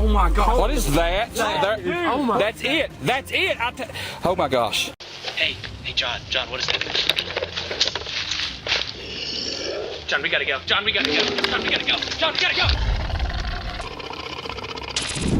Oh my God. What is that? Oh my. That's it. That's it. Oh my gosh. Hey, John, what is that? John, we gotta go. John, we gotta go.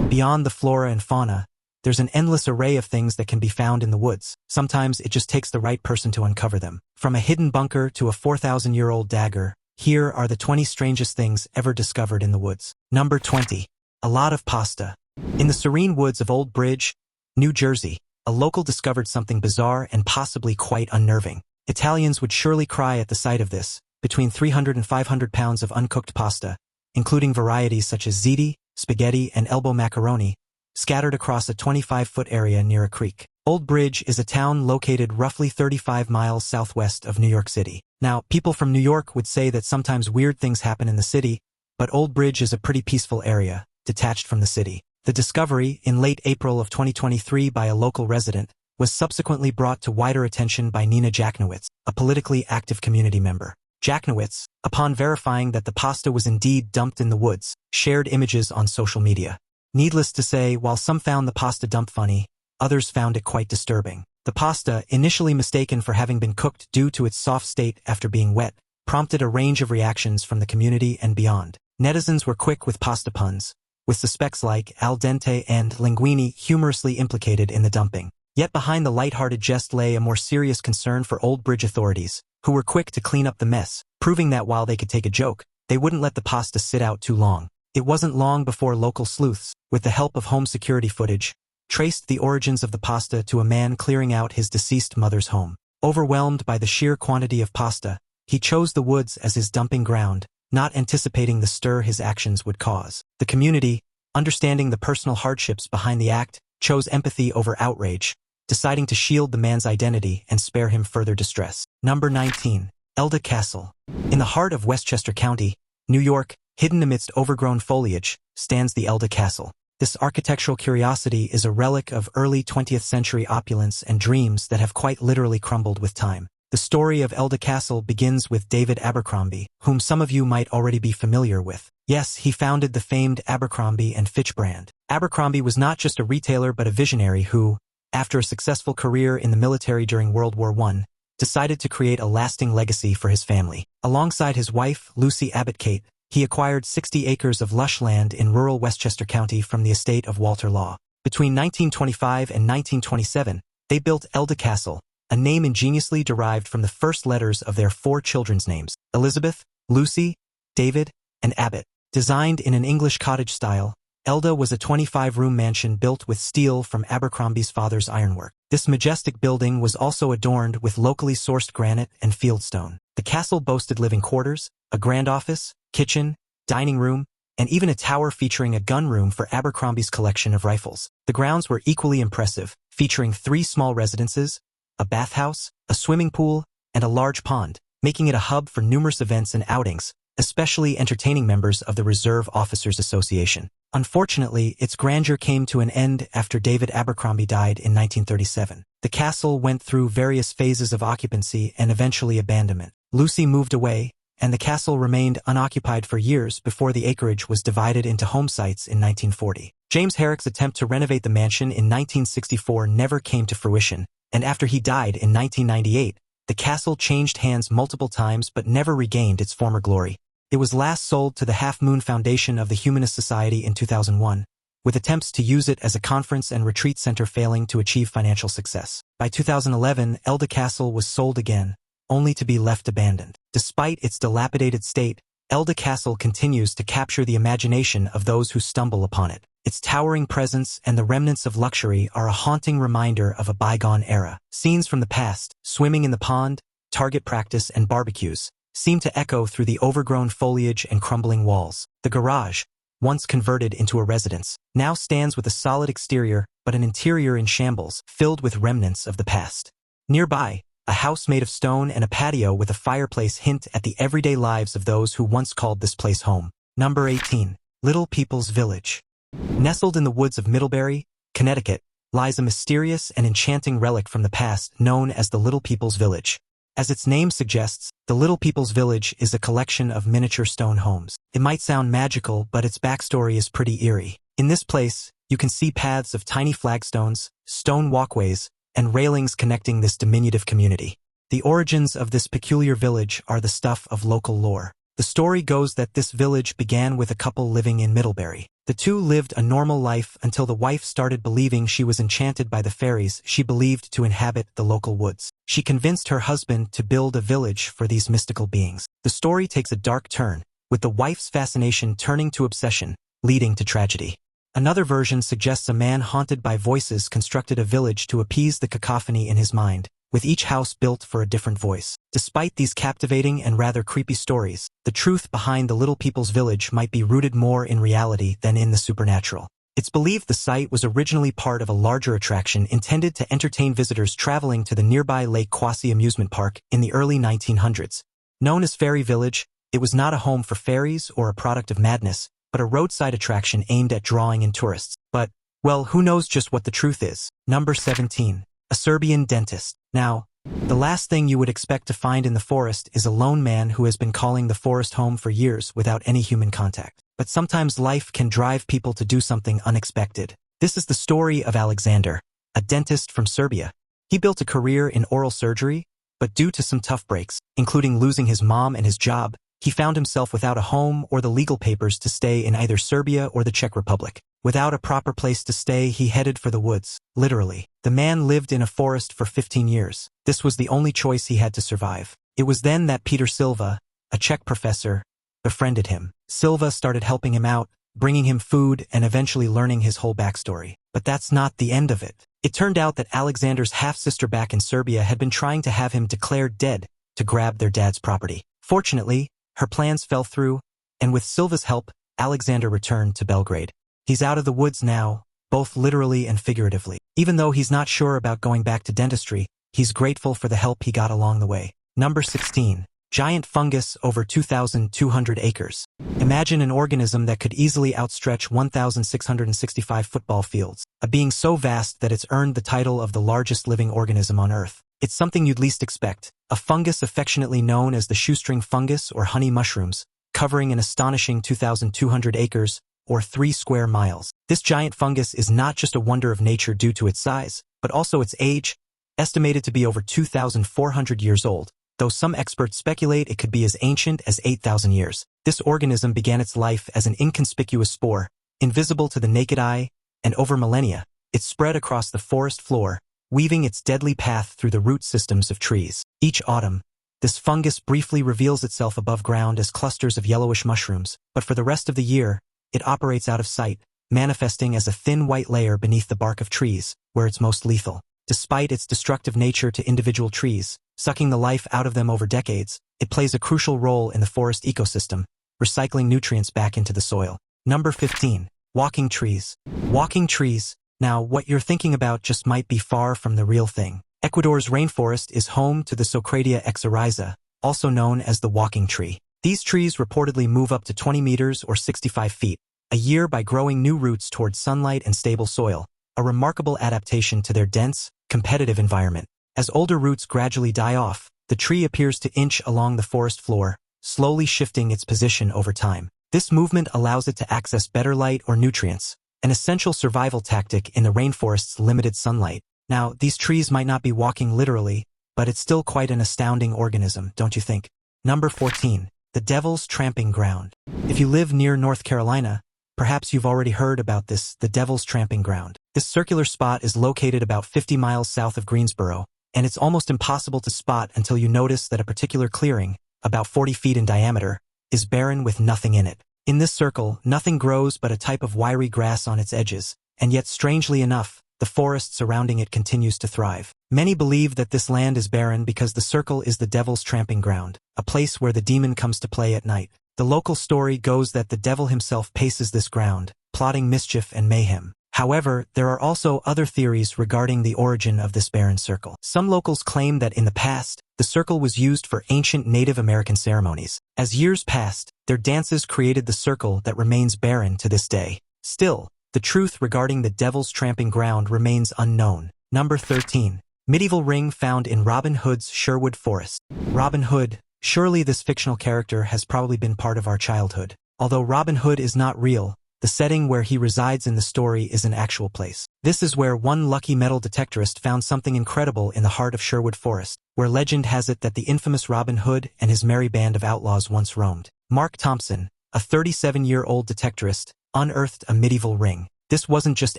Beyond the flora and fauna, there's an endless array of things that can be found in the woods. Sometimes it just takes the right person to uncover them. From a hidden bunker to a 4,000-year-old dagger, here are the 20 strangest things ever discovered in the woods. Number 20. A lot of pasta. In the serene woods of Old Bridge, New Jersey, a local discovered something bizarre and possibly quite unnerving. Italians would surely cry at the sight of this. Between 300 and 500 pounds of uncooked pasta, including varieties such as ziti, spaghetti, and elbow macaroni, scattered across a 25-foot area near a creek. Old Bridge is a town located roughly 35 miles southwest of New York City. Now, people from New York would say that sometimes weird things happen in the city, but Old Bridge is a pretty peaceful area, detached from the city. The discovery, in late April of 2023 by a local resident, was subsequently brought to wider attention by Nina Jacknowitz, a politically active community member. Jacknowitz, upon verifying that the pasta was indeed dumped in the woods, shared images on social media. Needless to say, while some found the pasta dump funny, others found it quite disturbing. The pasta, initially mistaken for having been cooked due to its soft state after being wet, prompted a range of reactions from the community and beyond. Netizens were quick with pasta puns, with suspects like al dente and linguine humorously implicated in the dumping. Yet behind the lighthearted jest lay a more serious concern for Old Bridge authorities, who were quick to clean up the mess, proving that while they could take a joke, they wouldn't let the pasta sit out too long. It wasn't long before local sleuths, with the help of home security footage, traced the origins of the pasta to a man clearing out his deceased mother's home. Overwhelmed by the sheer quantity of pasta, he chose the woods as his dumping ground, not anticipating the stir his actions would cause. The community, understanding the personal hardships behind the act, chose empathy over outrage, deciding to shield the man's identity and spare him further distress. Number 19. Elda Castle. In the heart of Westchester County, New York, hidden amidst overgrown foliage, stands the Elda Castle. This architectural curiosity is a relic of early 20th century opulence and dreams that have quite literally crumbled with time. The story of Elda Castle begins with David Abercrombie, whom some of you might already be familiar with. Yes, he founded the famed Abercrombie & Fitch brand. Abercrombie was not just a retailer but a visionary who, after a successful career in the military during World War I, decided to create a lasting legacy for his family. Alongside his wife, Lucy Abbott-Kate, he acquired 60 acres of lush land in rural Westchester County from the estate of Walter Law. Between 1925 and 1927, they built Elda Castle, a name ingeniously derived from the first letters of their 4 children's names, Elizabeth, Lucy, David, and Abbott. Designed in an English cottage style, Elda was a 25-room mansion built with steel from Abercrombie's father's ironwork. This majestic building was also adorned with locally sourced granite and fieldstone. The castle boasted living quarters, a grand office, kitchen, dining room, and even a tower featuring a gun room for Abercrombie's collection of rifles. The grounds were equally impressive, featuring 3 small residences, a bathhouse, a swimming pool, and a large pond, making it a hub for numerous events and outings, especially entertaining members of the Reserve Officers Association. Unfortunately, its grandeur came to an end after David Abercrombie died in 1937. The castle went through various phases of occupancy and eventually abandonment. Lucy moved away, and the castle remained unoccupied for years before the acreage was divided into home sites in 1940. James Herrick's attempt to renovate the mansion in 1964 never came to fruition, and after he died in 1998, the castle changed hands multiple times but never regained its former glory. It was last sold to the Half Moon Foundation of the Humanist Society in 2001, with attempts to use it as a conference and retreat center failing to achieve financial success. By 2011, Elda Castle was sold again, only to be left abandoned. Despite its dilapidated state, Elda Castle continues to capture the imagination of those who stumble upon it. Its towering presence and the remnants of luxury are a haunting reminder of a bygone era. Scenes from the past, swimming in the pond, target practice, and barbecues, seem to echo through the overgrown foliage and crumbling walls. The garage, once converted into a residence, now stands with a solid exterior but an interior in shambles, filled with remnants of the past. Nearby, a house made of stone and a patio with a fireplace hint at the everyday lives of those who once called this place home. Number 18. Little People's Village. Nestled in the woods of Middlebury, Connecticut, lies a mysterious and enchanting relic from the past known as the Little People's Village. As its name suggests, the Little People's Village is a collection of miniature stone homes. It might sound magical, but its backstory is pretty eerie. In this place, you can see paths of tiny flagstones, stone walkways, and railings connecting this diminutive community. The origins of this peculiar village are the stuff of local lore. The story goes that this village began with a couple living in Middlebury. The two lived a normal life until the wife started believing she was enchanted by the fairies she believed to inhabit the local woods. She convinced her husband to build a village for these mystical beings. The story takes a dark turn, with the wife's fascination turning to obsession, leading to tragedy. Another version suggests a man haunted by voices constructed a village to appease the cacophony in his mind, with each house built for a different voice. Despite these captivating and rather creepy stories, the truth behind the Little People's Village might be rooted more in reality than in the supernatural. It's believed the site was originally part of a larger attraction intended to entertain visitors traveling to the nearby Lake Quasi amusement park in the early 1900s. Known as Fairy Village, it was not a home for fairies or a product of madness, but a roadside attraction aimed at drawing in tourists. But, well, who knows just what the truth is? Number 17. A Serbian Dentist. Now, the last thing you would expect to find in the forest is a lone man who has been calling the forest home for years without any human contact. But sometimes life can drive people to do something unexpected. This is the story of Alexander, a dentist from Serbia. He built a career in oral surgery, but due to some tough breaks, including losing his mom and his job, he found himself without a home or the legal papers to stay in either Serbia or the Czech Republic. Without a proper place to stay, he headed for the woods, literally. The man lived in a forest for 15 years. This was the only choice he had to survive. It was then that Peter Silva, a Czech professor, befriended him. Silva started helping him out, bringing him food and eventually learning his whole backstory. But that's not the end of it. It turned out that Alexander's half-sister back in Serbia had been trying to have him declared dead to grab their dad's property. Fortunately, her plans fell through, and with Silva's help, Alexander returned to Belgrade. He's out of the woods now, both literally and figuratively. Even though he's not sure about going back to dentistry, he's grateful for the help he got along the way. Number 16. Giant fungus over 2,200 acres. Imagine an organism that could easily outstretch 1,665 football fields, a being so vast that it's earned the title of the largest living organism on Earth. It's something you'd least expect, a fungus affectionately known as the shoestring fungus or honey mushrooms, covering an astonishing 2,200 acres, or 3 square miles. This giant fungus is not just a wonder of nature due to its size, but also its age, estimated to be over 2,400 years old, though some experts speculate it could be as ancient as 8,000 years. This organism began its life as an inconspicuous spore, invisible to the naked eye, and over millennia, it spread across the forest floor, weaving its deadly path through the root systems of trees. Each autumn, this fungus briefly reveals itself above ground as clusters of yellowish mushrooms, but for the rest of the year, it operates out of sight, manifesting as a thin white layer beneath the bark of trees, where it's most lethal. Despite its destructive nature to individual trees, sucking the life out of them over decades, it plays a crucial role in the forest ecosystem, recycling nutrients back into the soil. Number 15. Walking trees. Walking trees. Now, what you're thinking about just might be far from the real thing. Ecuador's rainforest is home to the Socratia exoryza, also known as the walking tree. These trees reportedly move up to 20 meters or 65 feet a year by growing new roots towards sunlight and stable soil, a remarkable adaptation to their dense, competitive environment. As older roots gradually die off, the tree appears to inch along the forest floor, slowly shifting its position over time. This movement allows it to access better light or nutrients, an essential survival tactic in the rainforest's limited sunlight. Now, these trees might not be walking literally, but it's still quite an astounding organism, don't you think? Number 14. The Devil's Tramping Ground. If you live near North Carolina, perhaps you've already heard about this, the Devil's Tramping Ground. This circular spot is located about 50 miles south of Greensboro, and it's almost impossible to spot until you notice that a particular clearing, about 40 feet in diameter, is barren with nothing in it. In this circle, nothing grows but a type of wiry grass on its edges, and yet strangely enough, the forest surrounding it continues to thrive. Many believe that this land is barren because the circle is the Devil's Tramping Ground, a place where the demon comes to play at night. The local story goes that the devil himself paces this ground, plotting mischief and mayhem. However, there are also other theories regarding the origin of this barren circle. Some locals claim that in the past, the circle was used for ancient Native American ceremonies. As years passed, their dances created the circle that remains barren to this day. Still, the truth regarding the Devil's Tramping Ground remains unknown. Number 13. Medieval ring found in Robin Hood's Sherwood forest. Robin Hood. Surely this fictional character has probably been part of our childhood. Although Robin Hood is not real, The setting where he resides in the story is an actual place. This is where one lucky metal detectorist found something incredible in the heart of Sherwood Forest, where legend has it that the infamous Robin Hood and his merry band of outlaws once roamed. Mark Thompson, a 37-year-old detectorist, unearthed a medieval ring. This wasn't just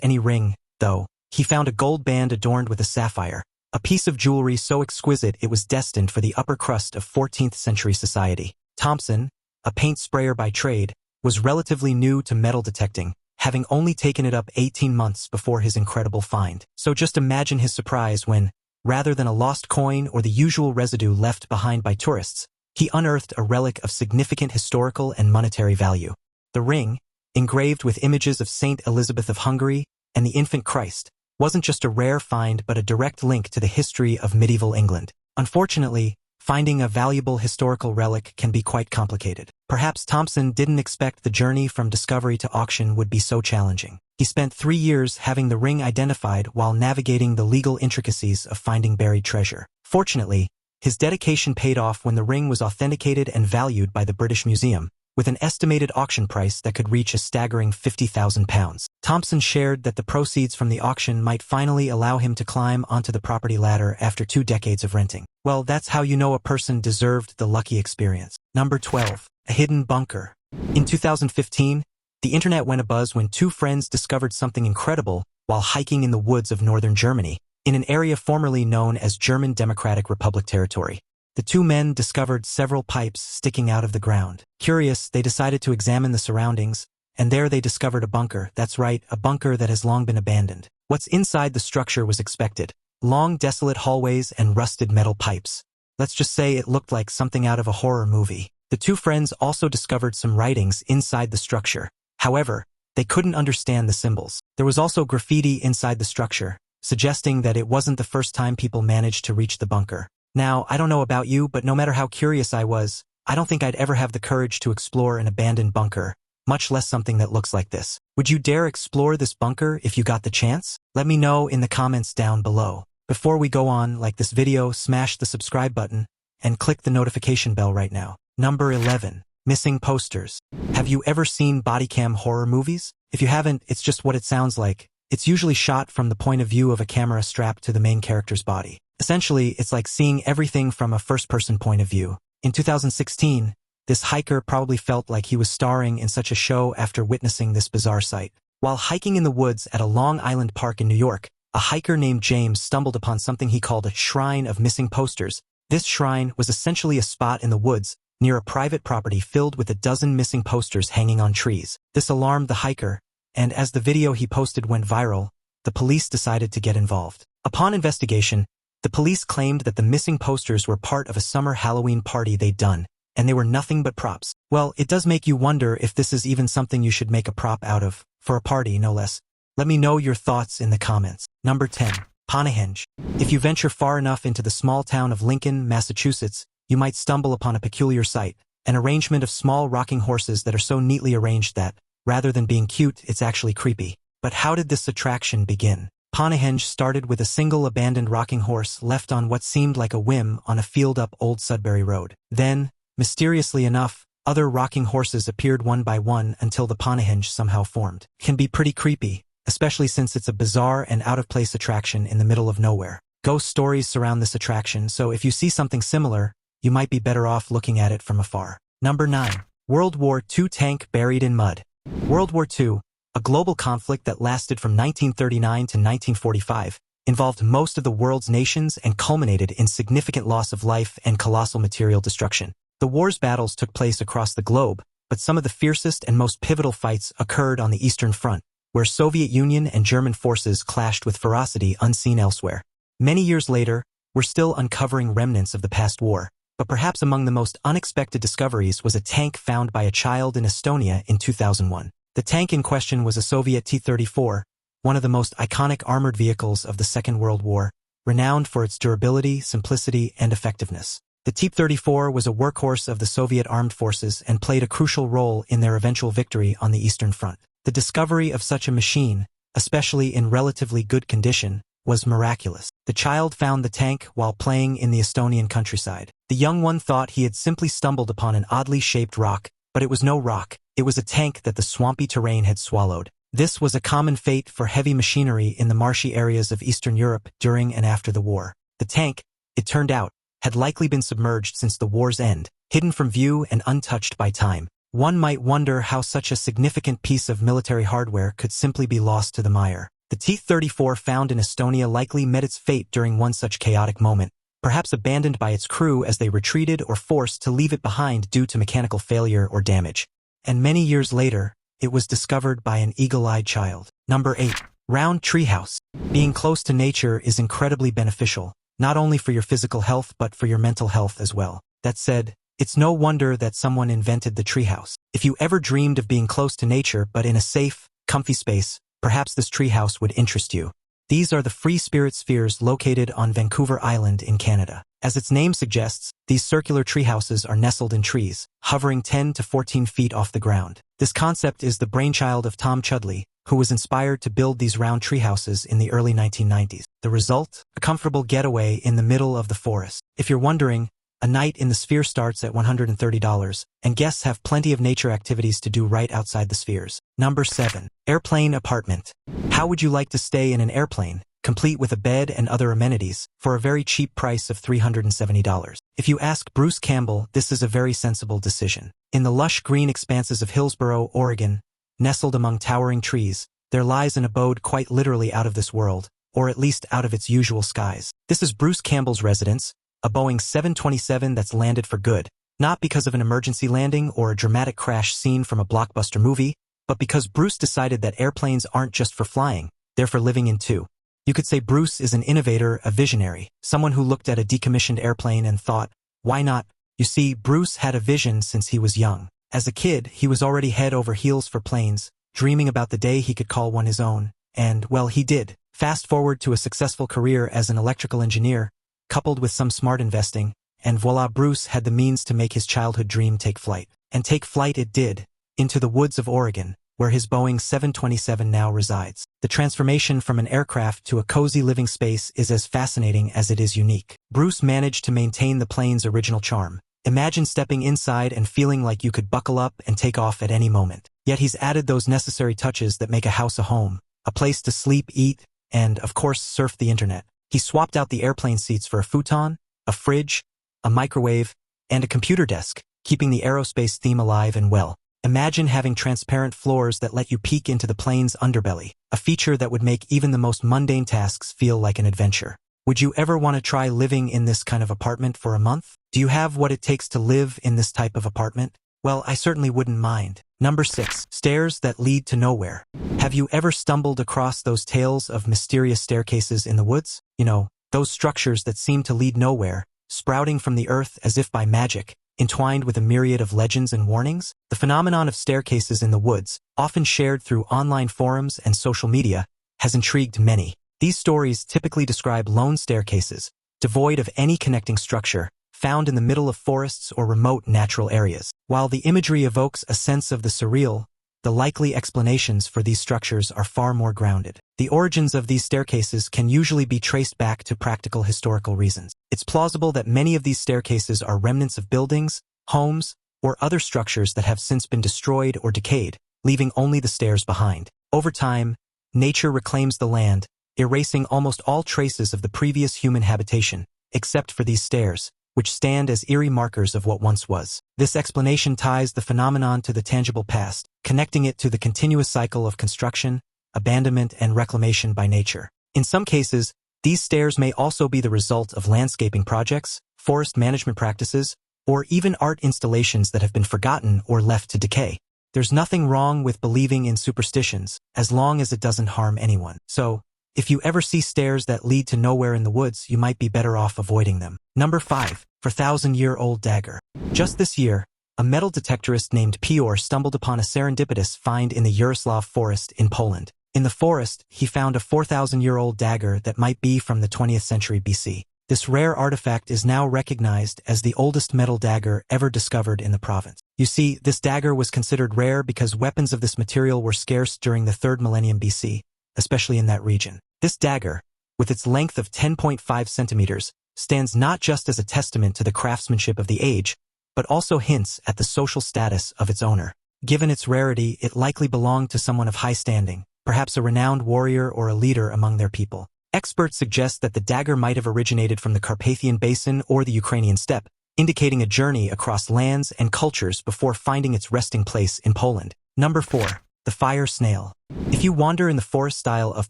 any ring, though. He found a gold band adorned with a sapphire, a piece of jewelry so exquisite it was destined for the upper crust of 14th-century society. Thompson, a paint sprayer by trade, was relatively new to metal detecting, having only taken it up 18 months before his incredible find. So just imagine his surprise when, rather than a lost coin or the usual residue left behind by tourists, he unearthed a relic of significant historical and monetary value. The ring, engraved with images of Saint Elizabeth of Hungary and the infant Christ, wasn't just a rare find but a direct link to the history of medieval England. Unfortunately, finding a valuable historical relic can be quite complicated. Perhaps Thompson didn't expect the journey from discovery to auction would be so challenging. He spent 3 years having the ring identified while navigating the legal intricacies of finding buried treasure. Fortunately, his dedication paid off when the ring was authenticated and valued by the British Museum, with an estimated auction price that could reach a staggering £50,000. Thompson shared that the proceeds from the auction might finally allow him to climb onto the property ladder after 2 decades of renting. Well, that's how you know a person deserved the lucky experience. Number 12. A hidden bunker. In 2015, the internet went abuzz when 2 friends discovered something incredible while hiking in the woods of northern Germany, in an area formerly known as German Democratic Republic territory. The 2 men discovered several pipes sticking out of the ground. Curious, they decided to examine the surroundings, and there they discovered a bunker. That's right, a bunker that has long been abandoned. What's inside the structure was expected: long, desolate hallways and rusted metal pipes. Let's just say it looked like something out of a horror movie. The 2 friends also discovered some writings inside the structure. However, they couldn't understand the symbols. There was also graffiti inside the structure, suggesting that it wasn't the first time people managed to reach the bunker. Now, I don't know about you, but no matter how curious I was, I don't think I'd ever have the courage to explore an abandoned bunker, much less something that looks like this. Would you dare explore this bunker if you got the chance? Let me know in the comments down below. Before we go on, like this video, smash the subscribe button, and click the notification bell right now. Number 11. Missing posters. Have you ever seen bodycam horror movies? If you haven't, it's just what it sounds like. It's usually shot from the point of view of a camera strapped to the main character's body. Essentially, it's like seeing everything from a first-person point of view. In 2016, this hiker probably felt like he was starring in such a show after witnessing this bizarre sight. While hiking in the woods at a Long Island park in New York, a hiker named James stumbled upon something he called a shrine of missing posters. This shrine was essentially a spot in the woods near a private property filled with a dozen missing posters hanging on trees. This alarmed the hiker, and as the video he posted went viral, the police decided to get involved. Upon investigation, the police claimed that the missing posters were part of a summer Halloween party they'd done, and they were nothing but props. Well, it does make you wonder if this is even something you should make a prop out of, for a party no less. Let me know your thoughts in the comments. Number 10. Penge. If you venture far enough into the small town of Lincoln, Massachusetts, you might stumble upon a peculiar sight, an arrangement of small rocking horses that are so neatly arranged that, rather than being cute, it's actually creepy. But how did this attraction begin? Penge started with a single abandoned rocking horse left on what seemed like a whim on a field up Old Sudbury Road. Then, mysteriously enough, other rocking horses appeared one by one until the Penge somehow formed. It can be pretty creepy, especially since it's a bizarre and out-of-place attraction in the middle of nowhere. Ghost stories surround this attraction, so if you see something similar, you might be better off looking at it from afar. Number 9. World War II tank buried in mud. World War II, a global conflict that lasted from 1939 to 1945, involved most of the world's nations and culminated in significant loss of life and colossal material destruction. The war's battles took place across the globe, but some of the fiercest and most pivotal fights occurred on the Eastern Front, where Soviet Union and German forces clashed with ferocity unseen elsewhere. Many years later, we're still uncovering remnants of the past war, but perhaps among the most unexpected discoveries was a tank found by a child in Estonia in 2001. The tank in question was a Soviet T-34, one of the most iconic armored vehicles of the Second World War, renowned for its durability, simplicity, and effectiveness. The T-34 was a workhorse of the Soviet armed forces and played a crucial role in their eventual victory on the Eastern Front. The discovery of such a machine, especially in relatively good condition, was miraculous. The child found the tank while playing in the Estonian countryside. The young one thought he had simply stumbled upon an oddly shaped rock, but it was no rock. It was a tank that the swampy terrain had swallowed. This was a common fate for heavy machinery in the marshy areas of Eastern Europe during and after the war. The tank, it turned out, had likely been submerged since the war's end, hidden from view and untouched by time. One might wonder how such a significant piece of military hardware could simply be lost to the mire. The T-34 found in Estonia likely met its fate during one such chaotic moment, perhaps abandoned by its crew as they retreated or forced to leave it behind due to mechanical failure or damage. And many years later, it was discovered by an eagle-eyed child. Number 8. Round Treehouse. Being close to nature is incredibly beneficial, not only for your physical health but for your mental health as well. That said, it's no wonder that someone invented the treehouse. If you ever dreamed of being close to nature but in a safe, comfy space, perhaps this treehouse would interest you. These are the free spirit spheres located on Vancouver Island in Canada. As its name suggests, these circular treehouses are nestled in trees, hovering 10 to 14 feet off the ground. This concept is the brainchild of Tom Chudley, who was inspired to build these round treehouses in the early 1990s. The result? A comfortable getaway in the middle of the forest. If you're wondering, a night in the sphere starts at $130, and guests have plenty of nature activities to do right outside the spheres. Number 7. Airplane Apartment. How would you like to stay in an airplane, complete with a bed and other amenities, for a very cheap price of $370? If you ask Bruce Campbell, this is a very sensible decision. In the lush green expanses of Hillsboro, Oregon, nestled among towering trees, there lies an abode quite literally out of this world, or at least out of its usual skies. This is Bruce Campbell's residence, a Boeing 727 that's landed for good, not because of an emergency landing or a dramatic crash scene from a blockbuster movie, but because Bruce decided that airplanes aren't just for flying, they're for living in too. You could say Bruce is an innovator, a visionary, someone who looked at a decommissioned airplane and thought, why not? You see, Bruce had a vision since he was young. As a kid, he was already head over heels for planes, dreaming about the day he could call one his own, and, well, he did. Fast forward to a successful career as an electrical engineer, coupled with some smart investing, and voila, Bruce had the means to make his childhood dream take flight. And take flight it did, into the woods of Oregon, where his Boeing 727 now resides. The transformation from an aircraft to a cozy living space is as fascinating as it is unique. Bruce managed to maintain the plane's original charm. Imagine stepping inside and feeling like you could buckle up and take off at any moment. Yet he's added those necessary touches that make a house a home, a place to sleep, eat, and, of course, surf the internet. He swapped out the airplane seats for a futon, a fridge, a microwave, and a computer desk, keeping the aerospace theme alive and well. Imagine having transparent floors that let you peek into the plane's underbelly, a feature that would make even the most mundane tasks feel like an adventure. Would you ever want to try living in this kind of apartment for a month? Do you have what it takes to live in this type of apartment? Well, I certainly wouldn't mind. Number 6. Stairs that lead to nowhere. Have you ever stumbled across those tales of mysterious staircases in the woods? You know, those structures that seem to lead nowhere, sprouting from the earth as if by magic, entwined with a myriad of legends and warnings? The phenomenon of staircases in the woods, often shared through online forums and social media, has intrigued many. These stories typically describe lone staircases, devoid of any connecting structure, found in the middle of forests or remote natural areas. While the imagery evokes a sense of the surreal, the likely explanations for these structures are far more grounded. The origins of these staircases can usually be traced back to practical historical reasons. It's plausible that many of these staircases are remnants of buildings, homes, or other structures that have since been destroyed or decayed, leaving only the stairs behind. Over time, nature reclaims the land, erasing almost all traces of the previous human habitation, except for these stairs, which stand as eerie markers of what once was. This explanation ties the phenomenon to the tangible past, connecting it to the continuous cycle of construction, abandonment, and reclamation by nature. In some cases, these stairs may also be the result of landscaping projects, forest management practices, or even art installations that have been forgotten or left to decay. There's nothing wrong with believing in superstitions, as long as it doesn't harm anyone. So, if you ever see stairs that lead to nowhere in the woods, you might be better off avoiding them. Number 5. For Thousand-Year-Old Dagger. Just this year, a metal detectorist named Piotr stumbled upon a serendipitous find in the Yaroslav forest in Poland. In the forest, he found a 4,000-year-old dagger that might be from the 20th century BC. This rare artifact is now recognized as the oldest metal dagger ever discovered in the province. You see, this dagger was considered rare because weapons of this material were scarce during the 3rd millennium BC, especially in that region. This dagger, with its length of 10.5 centimeters, stands not just as a testament to the craftsmanship of the age, but also hints at the social status of its owner. Given its rarity, it likely belonged to someone of high standing, perhaps a renowned warrior or a leader among their people. Experts suggest that the dagger might have originated from the Carpathian Basin or the Ukrainian steppe, indicating a journey across lands and cultures before finding its resting place in Poland. Number 4. The Fire Snail. If you wander in the forest style of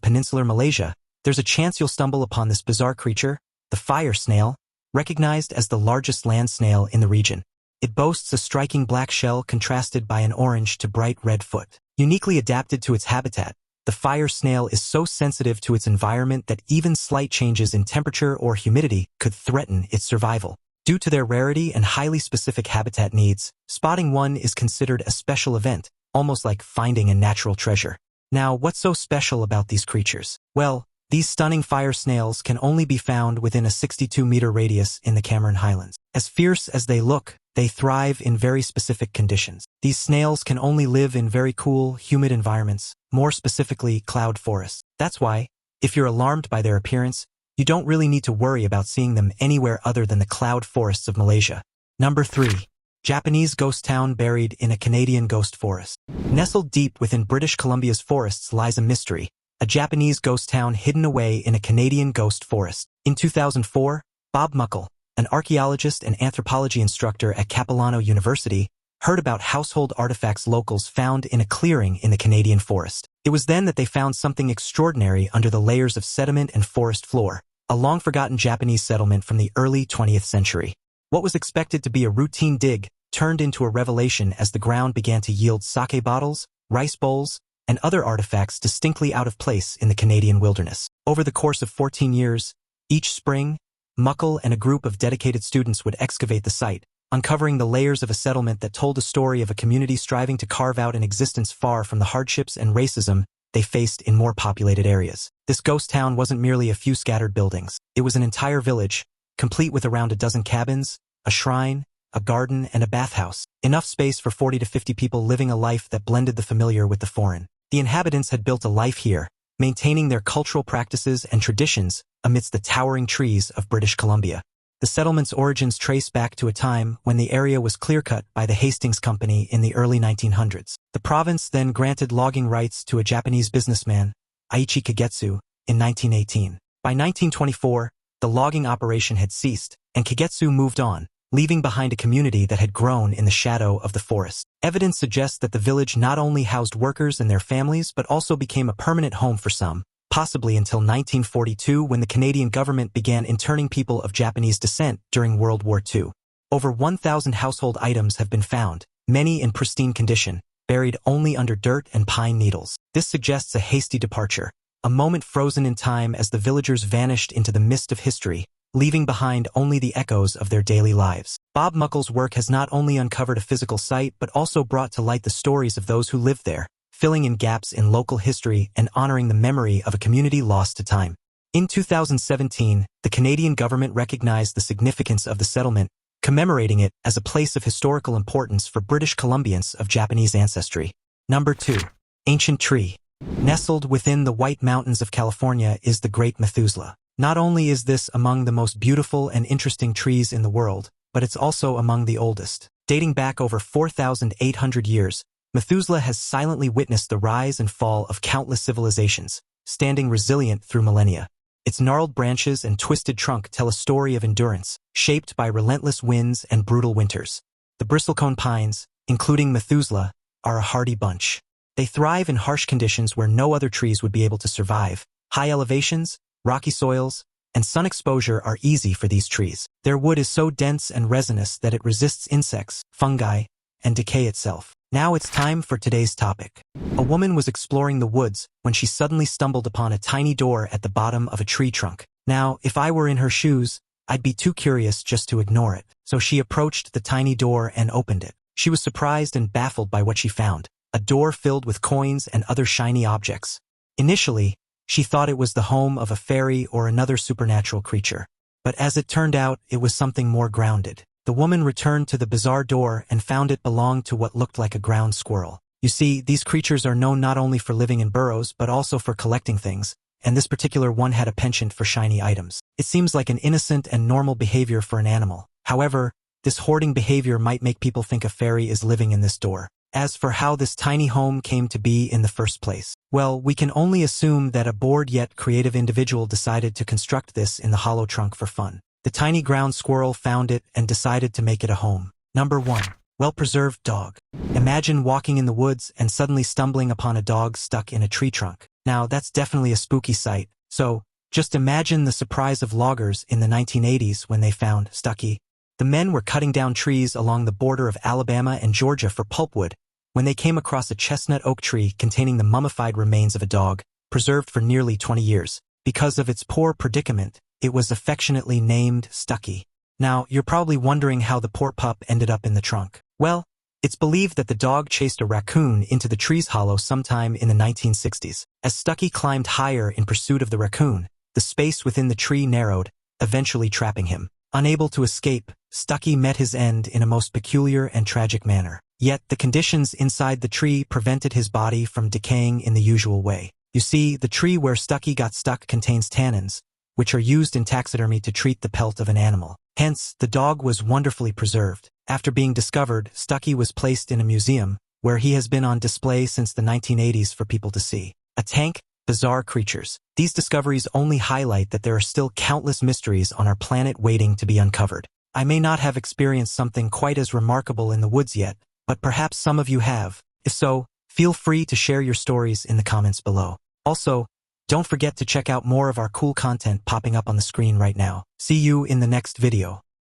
peninsular Malaysia, there's a chance you'll stumble upon this bizarre creature, the Fire Snail, recognized as the largest land snail in the region. It boasts a striking black shell contrasted by an orange to bright red foot. Uniquely adapted to its habitat, the fire snail is so sensitive to its environment that even slight changes in temperature or humidity could threaten its survival. Due to their rarity and highly specific habitat needs, spotting one is considered a special event, almost like finding a natural treasure. Now, what's so special about these creatures? Well, these stunning fire snails can only be found within a 62-meter radius in the Cameron Highlands. As fierce as they look, they thrive in very specific conditions. These snails can only live in very cool, humid environments, more specifically cloud forests. That's why, if you're alarmed by their appearance, you don't really need to worry about seeing them anywhere other than the cloud forests of Malaysia. Number 3. Japanese ghost town buried in a Canadian ghost forest. Nestled deep within British Columbia's forests lies a mystery, a Japanese ghost town hidden away in a Canadian ghost forest. In 2004, Bob Muckle, an archaeologist and anthropology instructor at Capilano University, heard about household artifacts locals found in a clearing in the Canadian forest. It was then that they found something extraordinary under the layers of sediment and forest floor, a long-forgotten Japanese settlement from the early 20th century. What was expected to be a routine dig turned into a revelation as the ground began to yield sake bottles, rice bowls, and other artifacts distinctly out of place in the Canadian wilderness. Over the course of 14 years, each spring, Muckle and a group of dedicated students would excavate the site, uncovering the layers of a settlement that told a story of a community striving to carve out an existence far from the hardships and racism they faced in more populated areas. This ghost town wasn't merely a few scattered buildings. It was an entire village, complete with around a dozen cabins, a shrine, a garden, and a bathhouse. Enough space for 40 to 50 people living a life that blended the familiar with the foreign. The inhabitants had built a life here, maintaining their cultural practices and traditions amidst the towering trees of British Columbia. The settlement's origins trace back to a time when the area was clear-cut by the Hastings Company in the early 1900s. The province then granted logging rights to a Japanese businessman, Aichi Kagetsu, in 1918. By 1924, the logging operation had ceased, and Kagetsu moved on, leaving behind a community that had grown in the shadow of the forest. Evidence suggests that the village not only housed workers and their families but also became a permanent home for some, possibly until 1942 when the Canadian government began interning people of Japanese descent during World War II. Over 1,000 household items have been found, many in pristine condition, buried only under dirt and pine needles. This suggests a hasty departure, a moment frozen in time as the villagers vanished into the mist of history, leaving behind only the echoes of their daily lives. Bob Muckle's work has not only uncovered a physical site but also brought to light the stories of those who lived there, filling in gaps in local history and honoring the memory of a community lost to time. In 2017, the Canadian government recognized the significance of the settlement, commemorating it as a place of historical importance for British Columbians of Japanese ancestry. Number 2. Ancient Tree. Nestled within the White Mountains of California is the Great Methuselah. Not only is this among the most beautiful and interesting trees in the world, but it's also among the oldest. Dating back over 4,800 years, Methuselah has silently witnessed the rise and fall of countless civilizations, standing resilient through millennia. Its gnarled branches and twisted trunk tell a story of endurance, shaped by relentless winds and brutal winters. The bristlecone pines, including Methuselah, are a hardy bunch. They thrive in harsh conditions where no other trees would be able to survive. High elevations, rocky soils, and sun exposure are easy for these trees. Their wood is so dense and resinous that it resists insects, fungi, and decay itself. Now it's time for today's topic. A woman was exploring the woods when she suddenly stumbled upon a tiny door at the bottom of a tree trunk. Now, if I were in her shoes, I'd be too curious just to ignore it. So she approached the tiny door and opened it. She was surprised and baffled by what she found, a door filled with coins and other shiny objects. Initially, she thought it was the home of a fairy or another supernatural creature. But as it turned out, it was something more grounded. The woman returned to the bizarre door and found it belonged to what looked like a ground squirrel. You see, these creatures are known not only for living in burrows but also for collecting things, and this particular one had a penchant for shiny items. It seems like an innocent and normal behavior for an animal. However, this hoarding behavior might make people think a fairy is living in this door. As for how this tiny home came to be in the first place, well, we can only assume that a bored yet creative individual decided to construct this in the hollow trunk for fun. The tiny ground squirrel found it and decided to make it a home. Number 1. Well-Preserved Dog. Imagine walking in the woods and suddenly stumbling upon a dog stuck in a tree trunk. Now, that's definitely a spooky sight, so just imagine the surprise of loggers in the 1980s when they found Stucky. The men were cutting down trees along the border of Alabama and Georgia for pulpwood when they came across a chestnut oak tree containing the mummified remains of a dog, preserved for nearly 20 years. Because of its poor predicament, it was affectionately named Stucky. Now, you're probably wondering how the poor pup ended up in the trunk. Well, it's believed that the dog chased a raccoon into the tree's hollow sometime in the 1960s. As Stucky climbed higher in pursuit of the raccoon, the space within the tree narrowed, eventually trapping him. Unable to escape, Stucky met his end in a most peculiar and tragic manner. Yet the conditions inside the tree prevented his body from decaying in the usual way. You see, the tree where Stucky got stuck contains tannins, which are used in taxidermy to treat the pelt of an animal. Hence, the dog was wonderfully preserved. After being discovered, Stucky was placed in a museum, where he has been on display since the 1980s for people to see. A tank, bizarre creatures. These discoveries only highlight that there are still countless mysteries on our planet waiting to be uncovered. I may not have experienced something quite as remarkable in the woods yet, but perhaps some of you have. If so, feel free to share your stories in the comments below. Also, don't forget to check out more of our cool content popping up on the screen right now. See you in the next video.